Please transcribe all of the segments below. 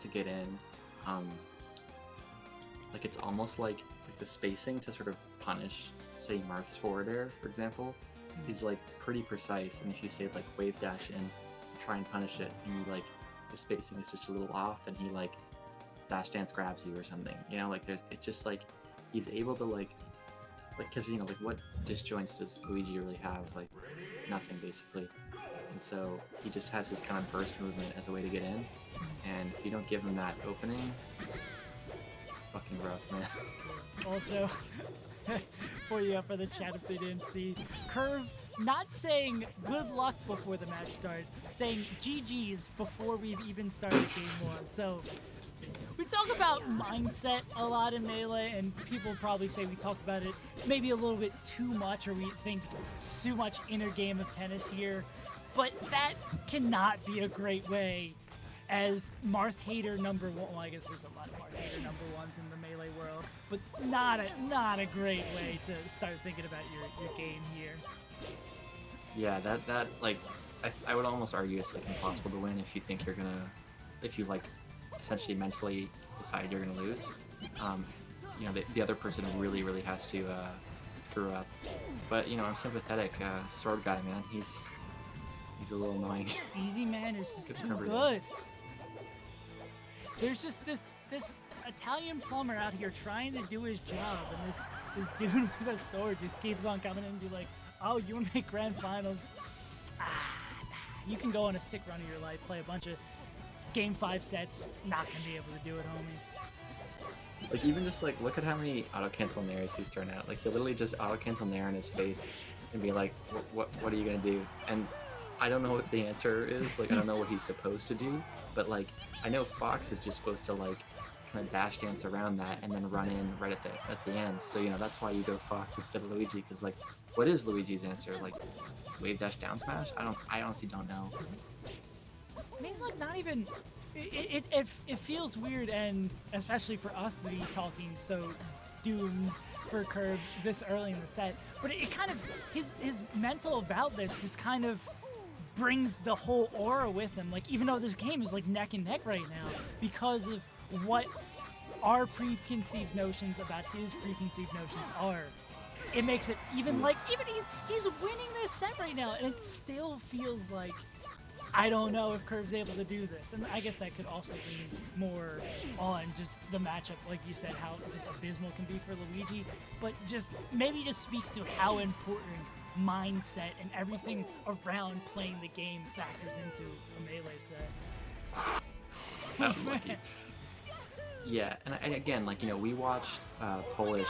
to get in. Like it's almost like the spacing to sort of punish, say, Marth's forward air, for example, is like pretty precise. And if you say like wave dash in, try and punish it, and you like the spacing is just a little off, and he like dash dance grabs you or something. You know, like it's just like he's able to like because you know like what disjoints does Luigi really have? Like nothing basically. And so he just has his kind of burst movement as a way to get in, and if you don't give him that opening, fucking rough, man. Also, for the chat if they didn't see, Kurv not saying good luck before the match started, saying GG's before we've even started game one. So we talk about mindset a lot in Melee, and people probably say we talk about it maybe a little bit too much, or we think it's too much inner game of tennis here. But that cannot be a great way as Marth hater number one. Well, I guess there's a lot of Marth hater number ones in the Melee world, but not a great way to start thinking about your game here. Yeah, that like I would almost argue it's like impossible to win if you think you're gonna, if you like essentially mentally decide you're gonna lose. You know, the other person really has to screw up. But you know, I'm sympathetic. Sword guy, man, he's a little annoying. Easy man is just too good. There's just this Italian plumber out here trying to do his job, and this dude with a sword just keeps on coming in and be like, oh, you want to make grand finals? Nah. You can go on a sick run of your life, play a bunch of game 5 sets, not gonna be able to do it, homie. Like even just like look at how many auto cancel nairs he's thrown out. Like he'll literally just auto cancel nair in his face and be like, what are you gonna do? And I don't know what the answer is. Like I don't know what he's supposed to do, but like I know Fox is just supposed to like kind of dash dance around that and then run in right at the end. So you know that's why you go Fox instead of Luigi, because like what is Luigi's answer? Like wave dash down smash? I honestly don't know. And he's like not even. It feels weird, and especially for us to be talking so doomed for Kurv this early in the set. But it kind of his mental about this just kind of brings the whole aura with him. Like even though this game is like neck and neck right now because of what our preconceived notions about his preconceived notions are, it makes it even like even he's winning this set right now, and it still feels like I don't know if Kurv's able to do this. And I guess that could also lean more on just the matchup, like you said, how just abysmal can be for Luigi, but just maybe just speaks to how important mindset and everything around playing the game factors into a Melee set. That was lucky. Yeah, and again, like, you know, we watched Polish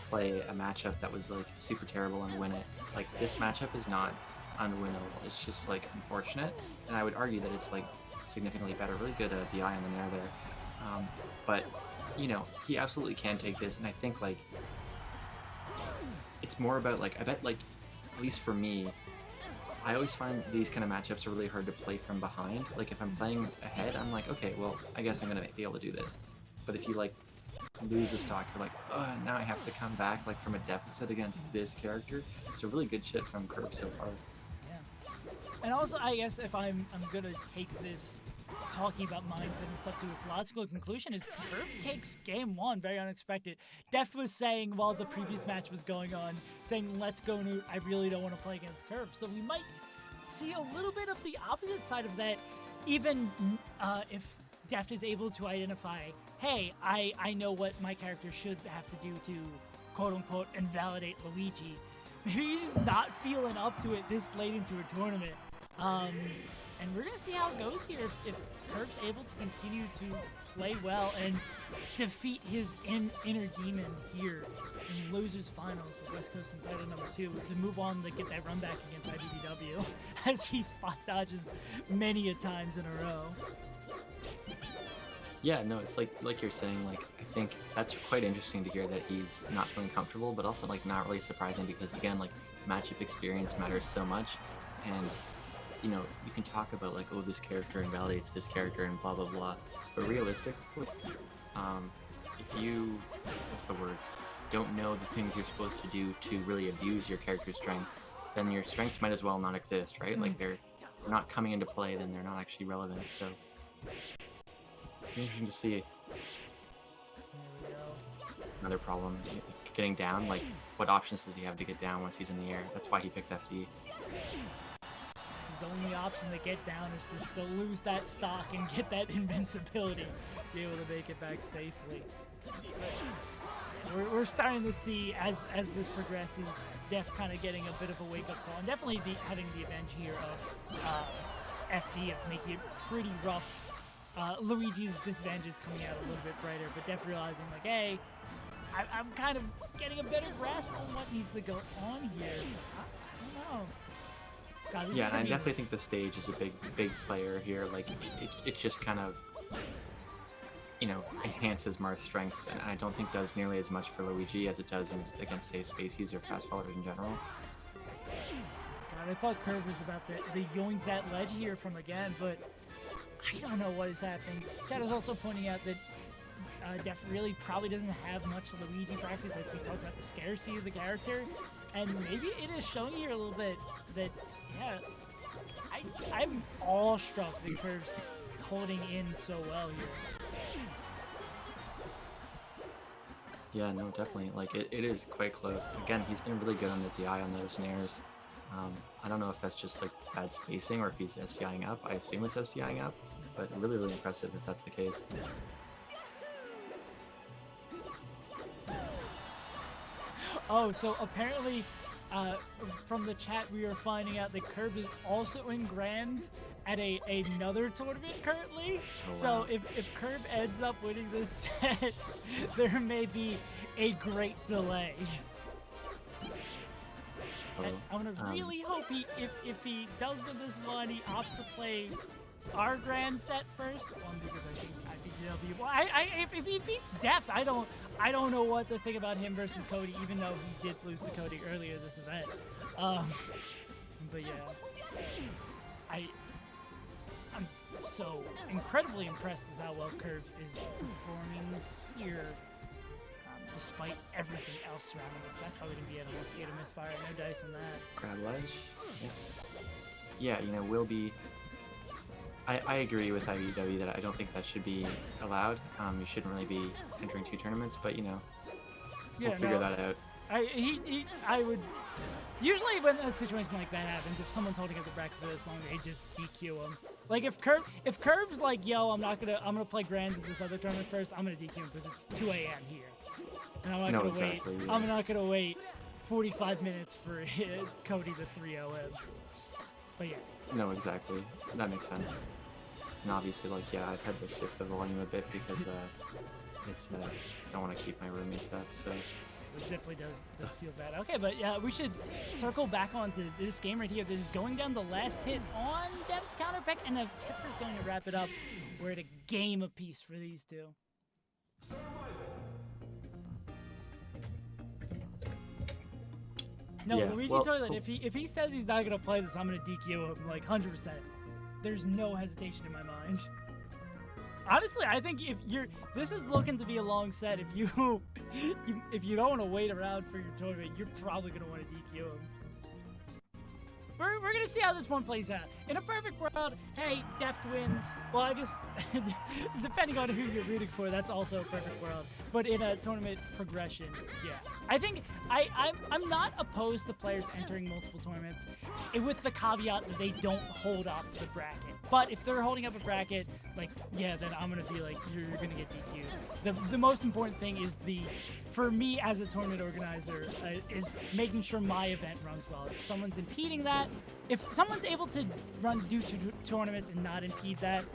play a matchup that was like super terrible and win it. Like this matchup is not unwinnable. It's just like unfortunate, and I would argue that it's like significantly better. Really good DI on the nair there, but you know he absolutely can take this, and I think like it's more about like I bet like at least for me, I always find these kind of matchups are really hard to play from behind. Like if I'm playing ahead, I'm like, okay, well I guess I'm gonna be able to do this. But if you like lose a stock, you're like, oh, now I have to come back like from a deficit against this character. So really good shit from Kurv so far. And also, I guess if I'm gonna take this talking about mindset and stuff to its logical conclusion, is Kurv takes game 1 very unexpected. Deft was saying while the previous match was going on, saying let's go Newt, I really don't want to play against Kurv. So we might see a little bit of the opposite side of that, even if Deft is able to identify, hey, I know what my character should have to do to quote unquote invalidate Luigi. Maybe he's just not feeling up to it this late into a tournament. And we're going to see how it goes here if Kurv's able to continue to play well and defeat his inner demon here in Losers Finals of West Coast Untitled number 2 to move on to get that run back against IBDW as he spot dodges many a times in a row. Yeah, no, it's like you're saying, like I think that's quite interesting to hear that he's not feeling comfortable, but also like not really surprising because again, like matchup experience matters so much, and you know, you can talk about like, oh, this character invalidates this character and blah blah blah, but realistically, if you, what's the word, don't know the things you're supposed to do to really abuse your character's strengths, then your strengths might as well not exist, right? Like they're not coming into play, then they're not actually relevant. So Interesting to see. There we go. Another problem, getting down. Like, what options does he have to get down once he's in the air? That's why he picked FD. His only option to get down is just to lose that stock and get that invincibility, be able to make it back safely. We're starting to see, as this progresses, Deft kind of getting a bit of a wake-up call, and definitely having the advantage here of FD of making it pretty rough. Luigi's disadvantage is coming out a little bit brighter, but Deft realizing, like, hey, I'm kind of getting a better grasp on what needs to go on here. I don't know. God, Yeah, and I definitely think the stage is a big player here. Like, it just kind of, you know, enhances Marth's strengths, and I don't think does nearly as much for Luigi as it does against, say, spaceys or fast followers in general. God, I thought Kurv was about to yoink that ledge here from again, but I don't know what is happening. Chad is also pointing out that Deft really probably doesn't have much Luigi practice, like we talked about the scarcity of the character, and maybe it is showing here a little bit that, yeah, I'm awestruck that Kurv's holding in so well here. Yeah, no, definitely. Like, it is quite close. Again, he's been really good on the DI on those nairs. I don't know if that's just, like, bad spacing or if he's SDIing up. I assume it's SDIing up, but really, really impressive if that's the case. Oh, so apparently, from the chat, we are finding out that Kurv is also in Grands at another tournament currently. Oh, so wow. if Kurv ends up winning this set, there may be a great delay. And I'm gonna really hope if he does win this one, he opts to play our grand set first. One, because I think he'll be. Well, if he beats Deft, I don't know what to think about him versus Cody, even though he did lose to Cody earlier this event. But yeah, I'm so incredibly impressed with how well Kurv is performing here. Despite everything else surrounding us, that's probably gonna be a misfire. No dice on that. Grab ledge. Yeah, you know, will be. I agree with IBW that I don't think that should be allowed. You shouldn't really be entering 2 tournaments, but you know, we'll figure that out. I would usually when a situation like that happens, if someone's holding up the bracket for this long, they just DQ him. Like if Kurv's like, yo, I'm gonna play Grands at this other tournament first, I'm gonna DQ him because it's 2 a.m. here. And I'm not gonna wait. Yeah. I'm not gonna wait 45 minutes for Cody to 3-0 him. But yeah. No, exactly. That makes sense. And obviously, like, yeah, I've had to shift the volume a bit because it's don't want to keep my roommates up. So. Which definitely does feel bad. Okay, but yeah, we should circle back onto this game right here. This is going down the last hit on Deft's counter pick, and the Tipper's going to wrap it up. We're at a game apiece for these two. No, yeah, Luigi Toilet, if he says he's not gonna play this, I'm gonna DQ him like 100%. There's no hesitation in my mind. Honestly, I think this is looking to be a long set. If you don't want to wait around for your tournament, you're probably gonna want to DQ him. We're gonna see how this one plays out. In a perfect world, hey, Deft wins. Well, I guess depending on who you're rooting for, that's also a perfect world. But in a tournament progression, yeah, I think I'm not opposed to players entering multiple tournaments, with the caveat that they don't hold up the bracket. But if they're holding up a bracket, like, yeah, then I'm gonna be like, you're gonna get DQ'd. The most important thing is for me as a tournament organizer, is making sure my event runs well. If someone's impeding that, if someone's able to do 2 tournaments and not impede that,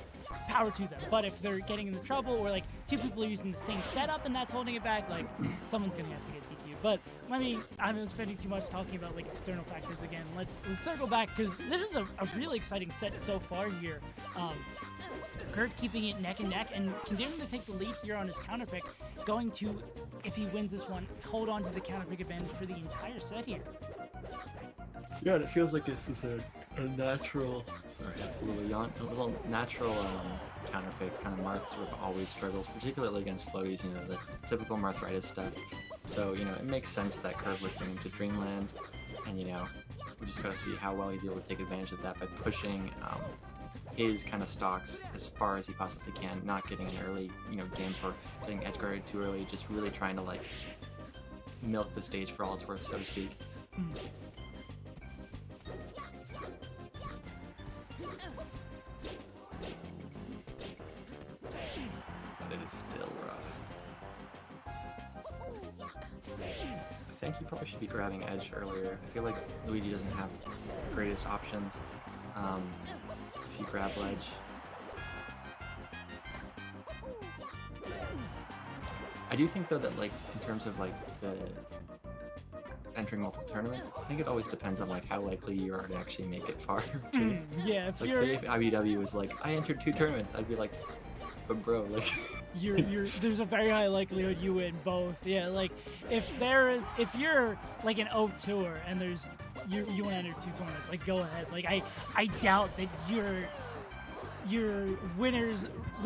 power to them. But if they're getting into trouble, or like 2 people are using the same setup and that's holding it back, like someone's gonna have to get DQ'd. But I'm spending too much talking about like external factors again. Let's circle back because this is a really exciting set so far here. Kurv keeping it neck and neck and continuing to take the lead here on his counter pick, going to, if he wins this one, hold on to the counter pick advantage for the entire set here. Yeah, it feels like this is a natural, a little natural counter pick. Kind of Marth sort of always struggles, particularly against floaties, you know, the typical Marthritis stuff. So, you know, it makes sense that Kurv would bring him to Dreamland, and, you know, we just gotta see how well he's able to take advantage of that by pushing his kind of stocks as far as he possibly can, not getting an early, game for getting edge guarded too early, just really trying to like milk the stage for all it's worth, so to speak. But it is still rough. I think he probably should be grabbing edge earlier. I feel like Luigi doesn't have the greatest options if you grab ledge. I do think though that like in terms of like the entering multiple tournaments, I think it always depends on like how likely you are to actually make it far. Too. Yeah, if Like you're say if IBW was like, I entered 2 tournaments, I'd be like, but bro, like there's a very high likelihood you win both. Yeah, like if you're like an 0-2er and you want to enter 2 tournaments, like go ahead. Like I doubt that your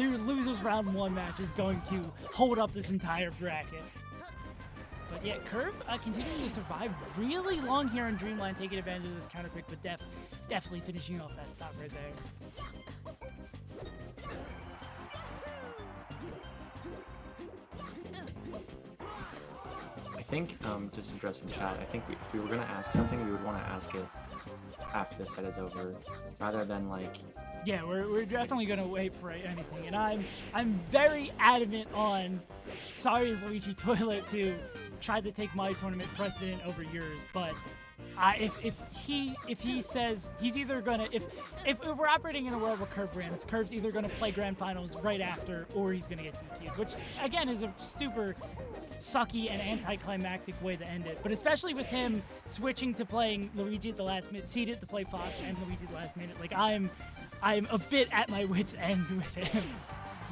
losers round 1 match is going to hold up this entire bracket. But yeah, Kurv continuing to survive really long here on Dreamland, taking advantage of this counter pick, but definitely finishing off that stop right there. I think, just addressing chat, I think if we were going to ask something, we would want to ask it after the set is over, rather than like... Yeah, we're definitely going to wait for anything, and I'm very adamant on, sorry Luigi Toilet, to try to take my tournament precedent over yours, but if he says he's either gonna if we're operating in a world where Kurv wins, Kurv's either gonna play grand finals right after or he's gonna get DQ'd, which again is a super sucky and anticlimactic way to end it. But especially with him switching to playing Luigi at the last minute, seeded to play Fox and Luigi at the last minute, like I'm a bit at my wit's end with him.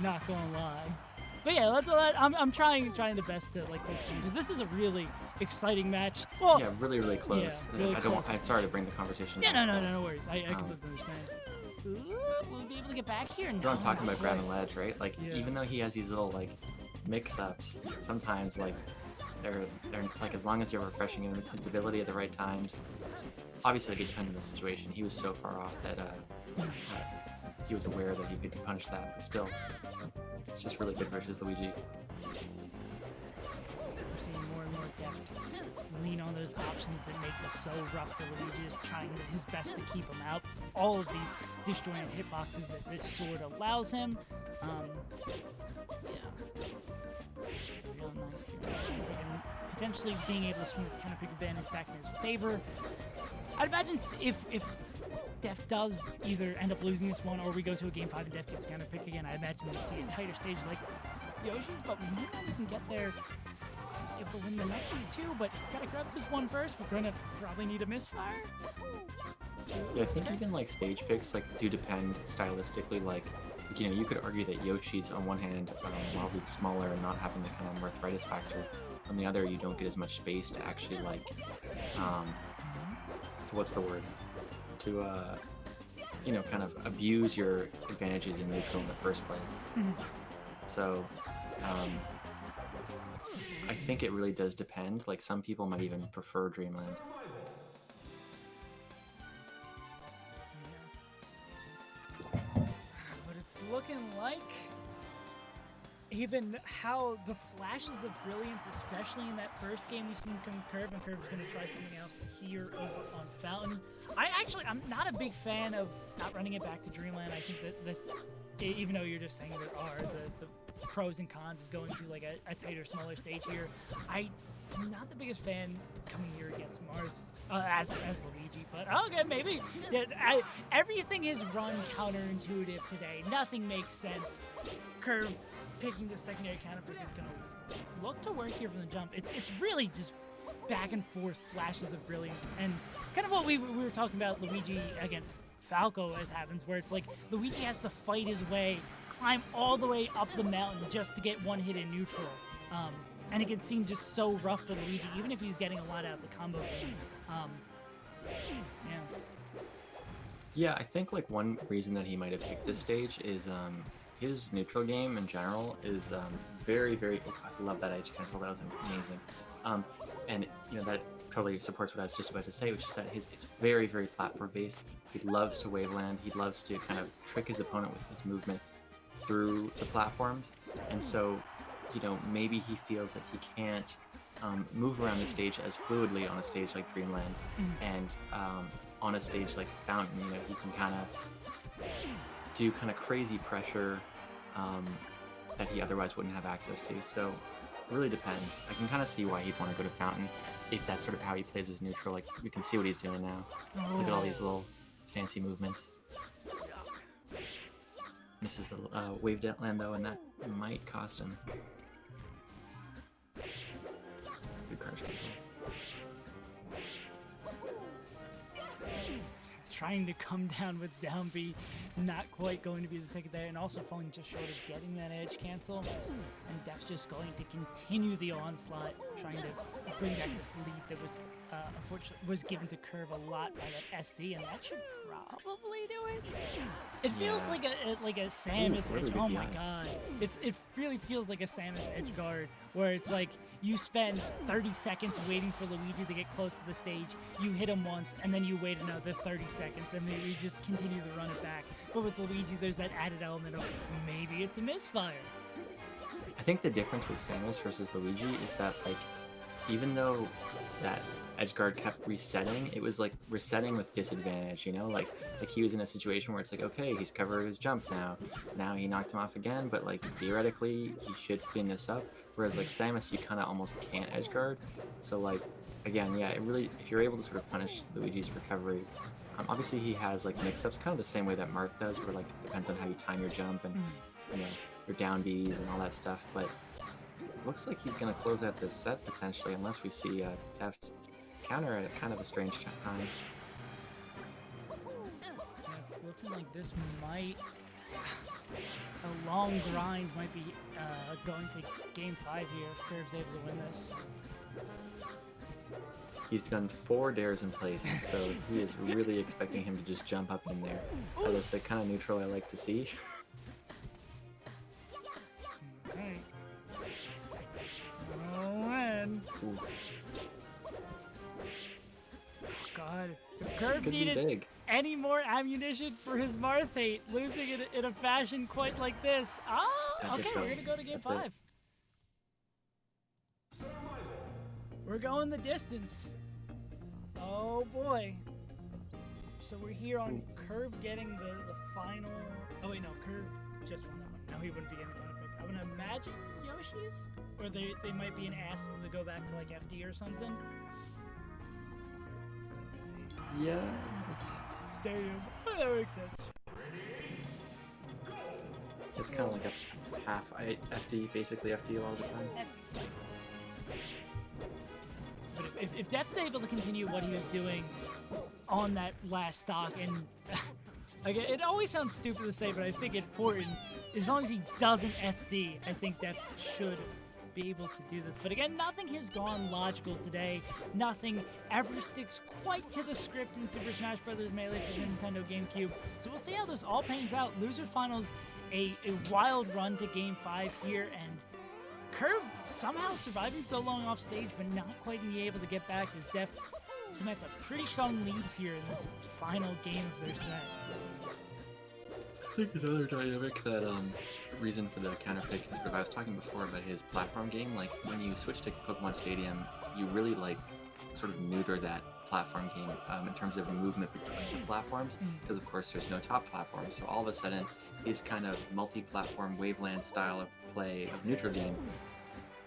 Not gonna lie. But yeah, I'm trying the best to like focus on because this is a really exciting match. Well, yeah, really close. Yeah, really close. I'm sorry to bring the conversation. Yeah, no worries. I completely understand. Ooh, we'll be able to get back here. No, I'm talking about grabbing ledge, right? Like Yeah. even though he has these little like mix-ups, sometimes like they're like as long as you're refreshing his ability at the right times. Obviously, it depends on the situation. He was so far off that he was aware that he could punish that, but still. It's just really good versus Luigi. We're seeing more and more Deft lean on those options that make this so rough for Luigi, just trying his best to keep him out. All of these disjointed hitboxes that this sword allows him. Real nice here. And potentially being able to swing this counter pick advantage back in his favor. I'd imagine if Deft does either end up losing this one or we go to a game 5 and Deft gets counter pick again, I imagine we'd see a tighter stage like Yoshi's, but we might not even get there if he's able to win the next 2, but he's got to grab this one first. We're going to probably need a misfire. Yeah, I think even like stage picks like do depend stylistically. Like, you could argue that Yoshi's on one hand, while being smaller and not having the kind of arthritis factor, on the other you don't get as much space to actually like, what's the word? To kind of abuse your advantages in neutral in the first place. So I think it really does depend. Like some people might even prefer Dreamland. But it's looking like even how the flashes of brilliance, especially in that first game we've seen from Kurv, and Kurv's going to try something else here over on Fountain. I'm not a big fan of not running it back to Dreamland. I think that even though you're just saying there are the pros and cons of going to like a tighter, smaller stage here, I'm not the biggest fan coming here against Marth as Luigi. But okay, maybe everything is run counterintuitive today. Nothing makes sense. Kurv picking the secondary counter pick is going to look to work here from the jump. It's really just back and forth flashes of brilliance, and kind of what we were talking about Luigi against Falco as happens, where it's like Luigi has to fight his way, climb all the way up the mountain just to get one hit in neutral. And it can seem just so rough for Luigi, even if he's getting a lot out of the combo game. Yeah, I think like one reason that he might have picked this stage is his neutral game in general is very, very... I love that edge cancel. That was amazing. And that totally supports what I was just about to say, which is that it's very, very platform based. He loves to waveland. He loves to kind of trick his opponent with his movement through the platforms, and so maybe he feels that he can't move around the stage as fluidly on a stage like Dreamland, and on a stage like Fountain, he can kind of do kind of crazy pressure that he otherwise wouldn't have access to. So it really depends. I can kind of see why he'd want to go to Fountain if that's sort of how he plays his neutral. Like, you can see what he's doing now. Look at all these little fancy movements. Misses the wave land though, and that might cost him. Good crouch cancel. Trying to come down with down B, not quite going to be the ticket there, and also falling just short of getting that edge cancel. And Deft's just going to continue the onslaught, trying to bring back this lead that was unfortunately was given to Kurv a lot by that SD, and that should probably do it. It feels like a Samus edge. Oh my god, it really feels like a Samus edge guard, where it's like you spend 30 seconds waiting for Luigi to get close to the stage, you hit him once, and then you wait another 30 seconds, and then you just continue to run it back. But with Luigi, there's that added element of maybe it's a misfire. I think the difference with Samus versus Luigi is that, like, even though that edgeguard kept resetting, it was like resetting with disadvantage, like he was in a situation where it's like, okay, he's covered his jump now he knocked him off again, but like theoretically he should clean this up, whereas like Samus, you kind of almost can't edgeguard. So like, again, yeah, it really, if you're able to sort of punish Luigi's recovery, obviously he has like mix-ups kind of the same way that Marth does, where like it depends on how you time your jump and your down Bs and all that stuff, but looks like he's going to close out this set potentially, unless we see Deft counter at kind of a strange time. It's looking like this might... a long grind might be going to Game 5 here if Kurv's able to win this. He's done 4 dares in place, so he is really expecting him to just jump up in there. That is the kind of neutral I like to see. Alright. Oh, man. Ooh. God, if Kurv needed any more ammunition for his Marth hate, losing it in a fashion quite like this. Okay, we're gonna go to Game 5. We're going the distance. Oh boy. So we're here on Kurv getting the final... Oh wait, no, Kurv just won that one. No, he wouldn't be getting the final pick. I would imagine Yoshi's? Or they might be an asked to go back to like FD or something. Yeah, it's Stadium. That makes sense. It's kind of like a half FD, basically FD a lot of the time. FD. But if Deft's able to continue what he was doing on that last stock, and like, it always sounds stupid to say, but I think it's important. As long as he doesn't SD, I think Deft should be able to do this. But again, nothing has gone logical today. Nothing ever sticks quite to the script in Super Smash Bros. Melee for the Nintendo GameCube. So we'll see how this all pans out. Loser Finals, a wild run to Game 5 here, and Kurv somehow surviving so long off stage, but not quite being able to get back as Deft cements a pretty strong lead here in this final game of their set. I think another dynamic that reason for the counter pick is sort of, I was talking before about his platform game. Like, when you switch to Pokemon Stadium, you really like sort of neuter that platform game in terms of movement between the platforms, because of course there's no top platform. So all of a sudden, his kind of multi-platform waveland style of play of neutral game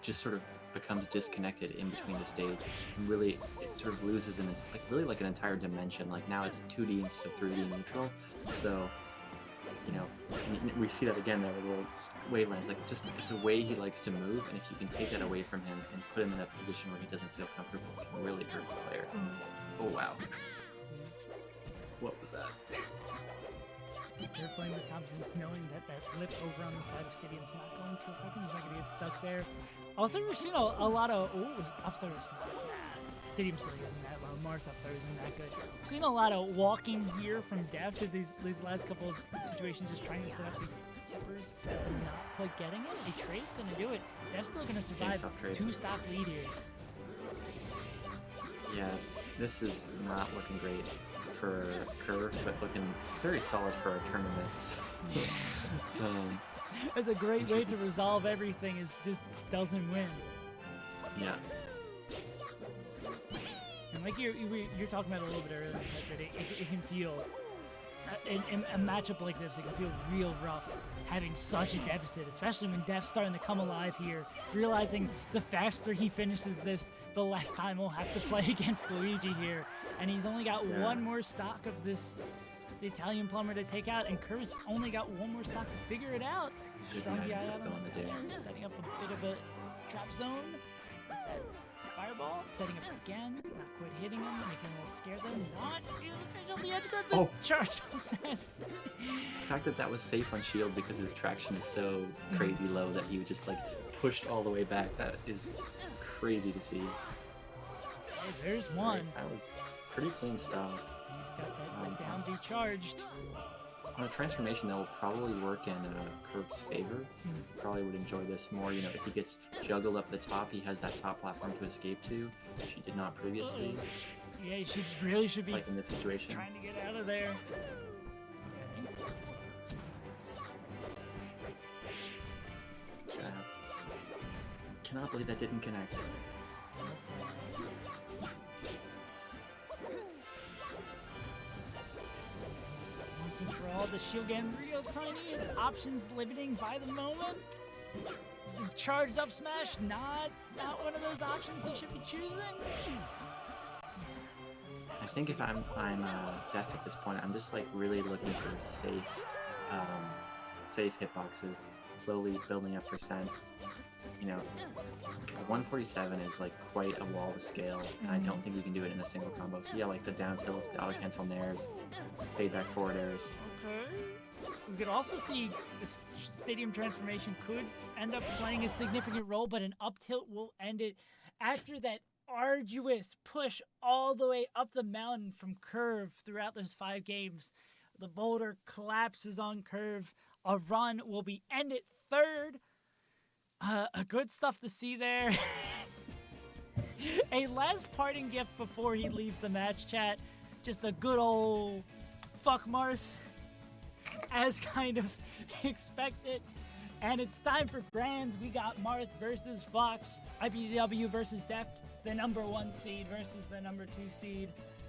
just sort of becomes disconnected in between the stage, and really it sort of loses an like an entire dimension. Like, now it's 2D instead of 3D neutral. So we see that again there with little wavelands. Like, it's a way he likes to move, and if you can take that away from him and put him in a position where he doesn't feel comfortable, it can really hurt the player. Oh wow. What was that? They're playing with confidence, knowing that lip over on the side of Stadium is not going to affect him. He's not going to get stuck there. Also, we're seeing a lot of... up there is... Stadium still isn't that well. Marth up there isn't that good. We're seeing a lot of walking here from Deft in these last couple of situations, just trying to set up these tippers and not quite getting it. A trade's going to do it. Deft's still going to survive. 2-stop lead here. Yeah, this is not looking great for Kurv, but looking very solid for our tournaments. um, That's a great way to resolve everything. Is just doesn't win. yeah. And like you're talking about a little bit earlier, that it can feel in a matchup like this, it can feel real rough having such a deficit, especially when Deft's starting to come alive here, realizing the faster he finishes this, the less time he'll have to play against Luigi here. And he's only got one more stock of the Italian plumber to take out, and Kurv's only got one more stock to figure it out. Strong DI out on the there, setting up a bit of a trap zone with that fireball, setting up again, not quite hitting him, making him a little scared though, not use the fish off the edge guard, the charge smash. The fact that that was safe on shield because his traction is so crazy low that he just like pushed all the way back, that is crazy to see. Hey, there's one. Right, that was pretty clean stop. He's got that down B charged. On a transformation that will probably work in Kurv's favor. Probably would enjoy this more. You know, if he gets juggled up the top, he has that top platform to escape to, which he did not previously. Yeah, he really should be like in this situation. Trying to get out of there. Okay. Cannot believe that didn't connect. Once and for all, the shield game real tiny. His options limiting by the moment. The charged up smash, not one of those options he should be choosing. I think if I'm Deft at this point, I'm just like really looking for safe hitboxes, slowly building up percent. You know, because 147 is like quite a wall to scale, and I don't think you can do it in a single combo. So yeah, like the down tilts, the auto cancel nairs, fade back forward airs. Okay. We could also see this stadium transformation could end up playing a significant role, but an up tilt will end it after that arduous push all the way up the mountain from Kurv throughout those 5 games. The boulder collapses on Kurv. A run will be ended third. A good stuff to see there. A last parting gift before he leaves the match, chat. Just a good old fuck Marth, as kind of expected. And it's time for grands. We got Marth versus Fox, IBW versus Deft, the number 1 seed versus the number 2 seed.